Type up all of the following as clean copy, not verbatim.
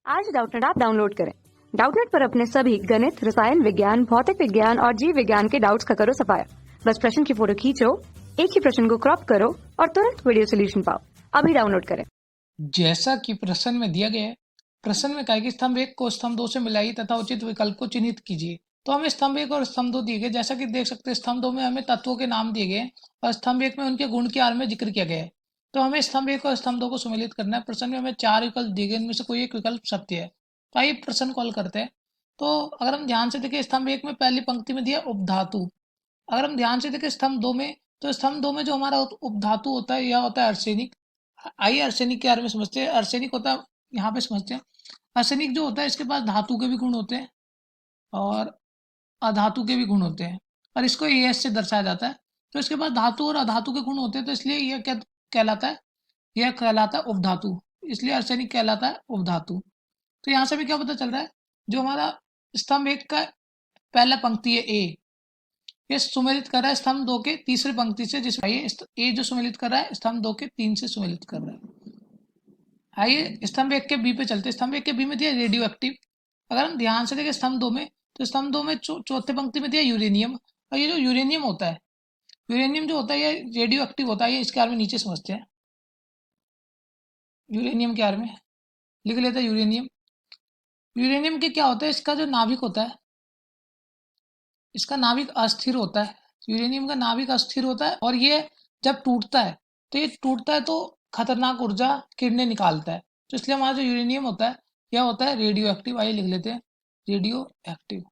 आज Doubtnut app download करें। Doubtnut पर अपने सभी गणित, रसायन विज्ञान, भौतिक विज्ञान और जीव विज्ञान के डाउट्स का करो सफाया। बस प्रश्न की फोटो खींचो, एक ही प्रश्न को क्रॉप करो और तुरंत वीडियो सोल्यूशन पाओ। अभी डाउनलोड करें। जैसा कि प्रश्न में दिया गया है, प्रश्न में कहा है कि स्तंभ 1 को स्तंभ 2 से मिलाइए तथा उचित विकल्प को चिन्हित कीजिए। तो हमें स्तंभ 1 और स्तंभ 2 दिए गए। जैसा कि देख सकते हैं, स्तंभ 2 में हमें तत्वों के नाम दिए गए और स्तंभ 1 में उनके गुण के आधार में जिक्र किया गया है। तो हमें स्तंभ 1 और स्तंभ 2 को सम्मिलित करना है। प्रश्न में हमें 4 विकल्प दिए गए, इनमें से कोई एक विकल्प सत्य है। तो आइए प्रश्न कॉल करते हैं। तो अगर हम ध्यान से देखें, स्तंभ 1 में पहली पंक्ति में दिया उपधातु। अगर हम ध्यान से देखें स्तंभ 2 में, तो स्तंभ 2 में जो हमारा उपधातु होता है, यह होता है अर्सेनिक। आइए अर्सेनिक के बारे में समझते हैं। अर्सेनिक होता है, यहाँ पे समझते हैं। अर्सेनिक जो होता है, इसके पास धातु के भी गुण होते हैं और अधातु के भी गुण होते हैं, और इसको एस से दर्शाया जाता है। तो इसके पास धातु और अधातु के गुण होते हैं, तो इसलिए यह क्या कहलाता है, यह कहलाता है उपधातु। इसलिए अर्सेनिक कहलाता है उपधातु। तो यहाँ से भी क्या पता चल रहा है, जो हमारा स्तंभ 1 का पहला पंक्ति है ए, ये सुमेलित कर रहा है स्तंभ 2 के तीसरी पंक्ति से, जिसमें ए जो सुमेलित कर रहा है स्तंभ 2 के 3 से सुमेलित कर रहा है। आइए स्तंभ 1 के बी पे चलते हैं। स्तंभ 1 के बी में दिया रेडियो एक्टिव। अगर हम ध्यान से देखें स्तंभ 2 में, तो स्तंभ 2 में चौथे पंक्ति में दिया यूरेनियम। और ये जो यूरेनियम होता है, यूरेनियम जो होता है ये रेडियो एक्टिव होता है। ये इसके बारे में नीचे समझते हैं। यूरेनियम के बारे में लिख लेते हैं। यूरेनियम, यूरेनियम के क्या होता है, इसका जो नाभिक होता है, इसका नाभिक अस्थिर होता है। यूरेनियम का नाभिक अस्थिर होता है, और ये जब टूटता है, तो ये टूटता है तो खतरनाक ऊर्जा किरणें निकालता है। तो इसलिए हमारा जो यूरेनियम होता है, यह होता है रेडियो एक्टिव। आइए लिख लेते हैं रेडियो एक्टिव।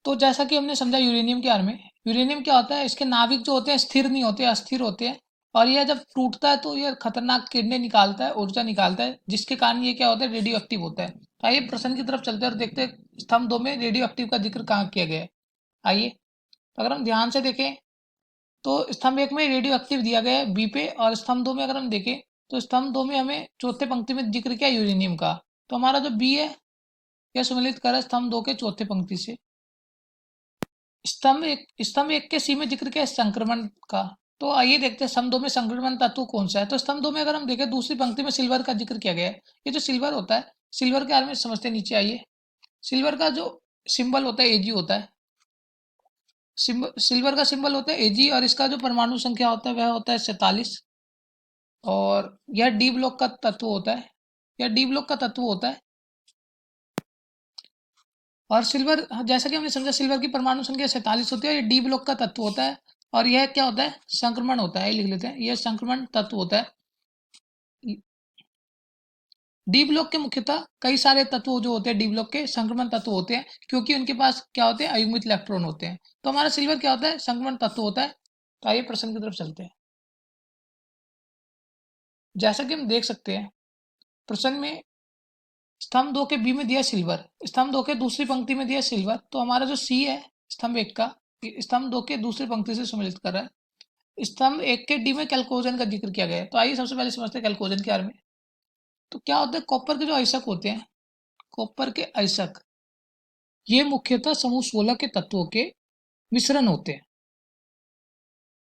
तो जैसा कि हमने समझा यूरेनियम के बारे में, यूरेनियम क्या होता है, इसके नाभिक जो होते हैं स्थिर नहीं होते, अस्थिर होते हैं, और यह जब टूटता है तो यह खतरनाक किरणें निकालता है, ऊर्जा निकालता है, जिसके कारण ये क्या होता है, रेडियो एक्टिव होता है। तो आइए प्रश्न की तरफ चलते हैं और देखते हैं स्तंभ 2 में रेडियो एक्टिव का जिक्र कहाँ किया गया है। आइए, तो अगर हम ध्यान से देखें, तो स्तंभ 1 में रेडियो एक्टिव दिया गया है बी पे, और स्तंभ 2 में अगर हम देखें, तो स्तंभ 2 में हमें चौथे पंक्ति में जिक्र किया यूरेनियम का। तो हमारा जो बी है, यह सम्मिलित कर स्तंभ 2 के चौथे पंक्ति से। स्तंभ एक के सी में जिक्र किया संक्रमण का। तो आइए देखते हैं स्तंभ 2 में संक्रमण तत्व कौन सा है। तो स्तंभ 2 में अगर हम देखें, दूसरी पंक्ति में सिल्वर का जिक्र किया गया है। ये जो सिल्वर होता है, सिल्वर के बारे में समझते हैं। नीचे आइए, सिल्वर का जो सिंबल होता है एजी होता है। सिल्वर का सिंबल होता है एजी, और इसका जो परमाणु संख्या होता है वह होता है 47, और यह डी ब्लॉक का तत्व होता है। यह डी ब्लॉक का तत्व होता है। और सिल्वर, जैसा कि हमने समझा, सिल्वर की परमाणु संख्या 47 होती है, ये डी ब्लॉक का तत्व होता है। और यह क्या होता है, संक्रमण होता है। लिख लेते हैं, यह संक्रमण तत्व होता है। डी ब्लॉक के मुख्यतः कई सारे तत्व जो होते हैं, डी ब्लॉक के संक्रमण तत्व होते हैं, क्योंकि उनके पास क्या होते हैं, अयुग्मित इलेक्ट्रॉन होते हैं। तो हमारा सिल्वर क्या होता है, संक्रमण तत्व होता है। तो आइए प्रश्न की तरफ चलते हैं। जैसा कि हम देख सकते हैं, प्रश्न में स्तंभ 2 के बी में दिया सिल्वर, स्तंभ 2 के दूसरी पंक्ति में दिया सिल्वर। तो हमारा जो सी है स्तंभ 1 का, स्तंभ 2 के दूसरी पंक्ति से सम्मिलित कर रहा है। स्तंभ 1 के डी में कैल्कोजन का जिक्र किया गया है। तो आइए सबसे पहले समझते हैं कैल्कोजन के बारे में। तो क्या होता है, कॉपर के जो आयस्क होते हैं, कॉपर के आयस्क, ये मुख्यतः समूह 16 के तत्वों के मिश्रण होते हैं।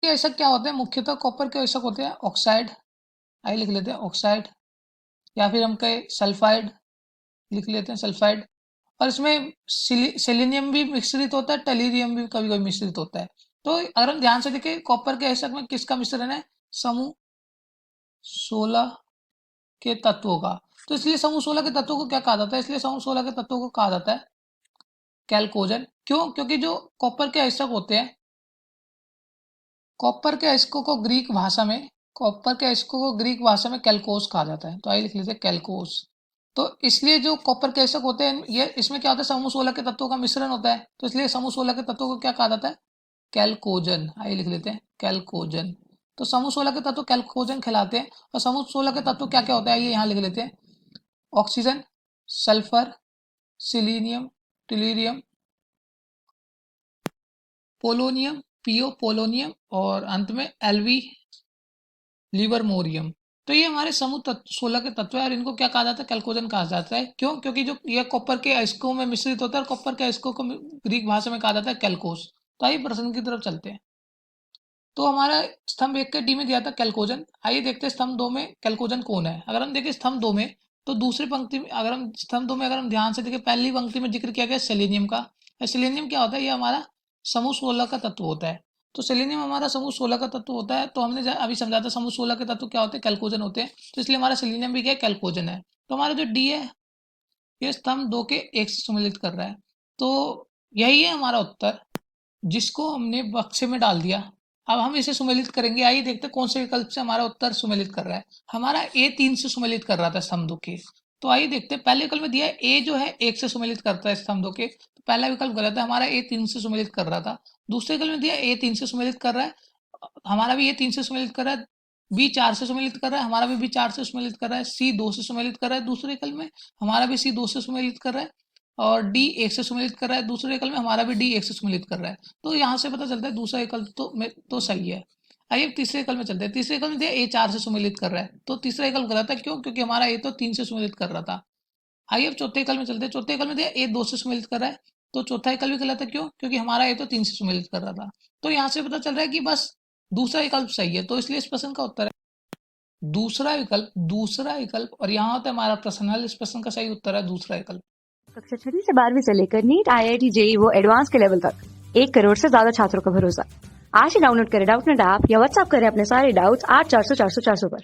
ये आयस्क क्या होते हैं, मुख्यतः कॉपर के आयस्क होते हैं ऑक्साइड। आइए लिख लेते हैं ऑक्साइड, या फिर हम कहें सल्फाइड, लिख लेते हैं सल्फाइड। और इसमें सेलेनियम भी मिश्रित होता है, टेलीरियम भी कभी कभी मिश्रित होता है। तो अगर हम ध्यान से देखें, कॉपर के आयस्क में किसका मिश्रण है, समूह 16 के तत्वों का। तो इसलिए समूह 16 के तत्वों को क्या कहा जाता है, इसलिए समूह 16 के तत्वों को कहा जाता है कैल्कोजन। क्यों, क्योंकि जो कॉपर के आयस्क होते हैं, कॉपर के अयस्कों को ग्रीक भाषा में, कॉपर के अयस्कों को ग्रीक भाषा में कैल्कोस कहा जाता है। तो आइए लिख लेते हैं कैल्कोस। तो इसलिए जो कॉपर के अयस्क होते हैं, ये इसमें क्या होता है, समूह 16 के तत्वों का मिश्रण होता है। तो इसलिए समूह 16 के तत्वों को क्या कहा जाता है, कैल्कोजन। आइए लिख लेते हैं कैल्कोजन। तो समूह 16 के तत्व कैल्कोजन कहलाते हैं। और समूह 16 के तत्व क्या क्या होता है, ये यहाँ लिख लेते हैं। Oxygen, sulphur, selenium, tellurium, polonium, PO polonium, और अंत में एलवी लिवरमोरियम। तो ये हमारे समूह 16 के तत्व है, और इनको क्या कहा जाता है, कैल्कोजन कहा जाता है। क्यों, क्योंकि जो ये कॉपर के अयस्कों में मिश्रित होता है, और कॉपर के अयस्कों को ग्रीक भाषा में कहा जाता है कैल्कोस। तो आइए प्रश्न की तरफ चलते हैं। तो हमारा स्तंभ 1 के डी में दिया था कैल्कोजन। आइए देखते हैं स्तंभ 2 में कैल्कोजन कौन है। अगर हम देखें स्तंभ 2 में, तो दूसरी पंक्ति में अगर हम स्तंभ 2 में अगर हम ध्यान से देखें, पहली पंक्ति में जिक्र किया गया सेलेनियम का। सेलेनियम क्या होता है? ये हमारा समूह 16 का तत्व होता है। तो सेलेनियम हमारा समूह 16 का तत्व होता है। तो हमने अभी समझा था समूह 16 के तत्व क्या होते हैं? कैल्कोजन होते हैं। तो इसलिए हमारा सेलेनियम भी क्या है? कैल्कोजन है। तो हमारा जो डी है ये स्तंभ 2 के 1 से सम्मिलित कर रहा है। तो यही है हमारा उत्तर, जिसको हमने बक्से में डाल दिया। अब हम इसे सुमेलित करेंगे। आइए देखते हैं कौन से विकल्प से हमारा उत्तर सुमेलित कर रहा है। हमारा ए 3 से सुमेलित कर रहा था स्तंभ 2 के। तो आइए देखते हैं, पहले विकल्प में दिया है ए जो है 1 से सुमेलित करता है स्तंभ 2 के। तो पहला विकल्प गलत है, हमारा ए 3 से सुमेलित कर रहा था। दूसरे विकल्प में दिया ए 3 से सुमेलित कर रहा है, हमारा भी ए 3 से सुमेलित कर रहा है। बी 4 से सुमेलित कर रहा है, हमारा भी बी 4 से सुमेलित कर रहा है। सी 2 से सुमेलित कर रहा है दूसरे विकल्प में, हमारा भी सी 2 से सुमेलित कर रहा है। और डी 1 से सुमेलित कर रहा है दूसरे विकल्प में, हमारा भी डी 1 से सुमेलित कर रहा है। तो यहाँ से पता चलता है दूसरा विकल्प तो सही है। आइए अब तीसरे विकल्प में चलते हैं। तीसरे विकल्प में दिया ए 4 से सुमेलित कर रहा है, तो तीसरा विकल्प गलत है। क्यों? क्योंकि हमारा ए तो 3 से सुमेलित कर रहा था। आइए अब चौथे विकल्प में चलते हैं। चौथे विकल्प में दिया ए 2 से सुमेलित कर रहा है, तो चौथा विकल्प भी गलत है। क्यों? क्योंकि हमारा ए तो 3 से सुमेलित कर रहा था। तो यहाँ से पता चल रहा है कि बस दूसरा विकल्प सही है। तो इसलिए इस प्रश्न का उत्तर है दूसरा विकल्प। दूसरा विकल्प, और यहाँ होता है हमारा प्रश्न। इस प्रश्न का सही उत्तर है दूसरा विकल्प। कक्षा 6 से 12वीं से लेकर नीट, IIT, JEE वो एडवांस के लेवल तक 1 करोड़ से ज्यादा छात्रों का भरोसा। आज ही डाउनलोड करें डाउटनेट ऐप या व्हाट्सएप करें अपने सारे डाउट्स 8400 400 400 पर।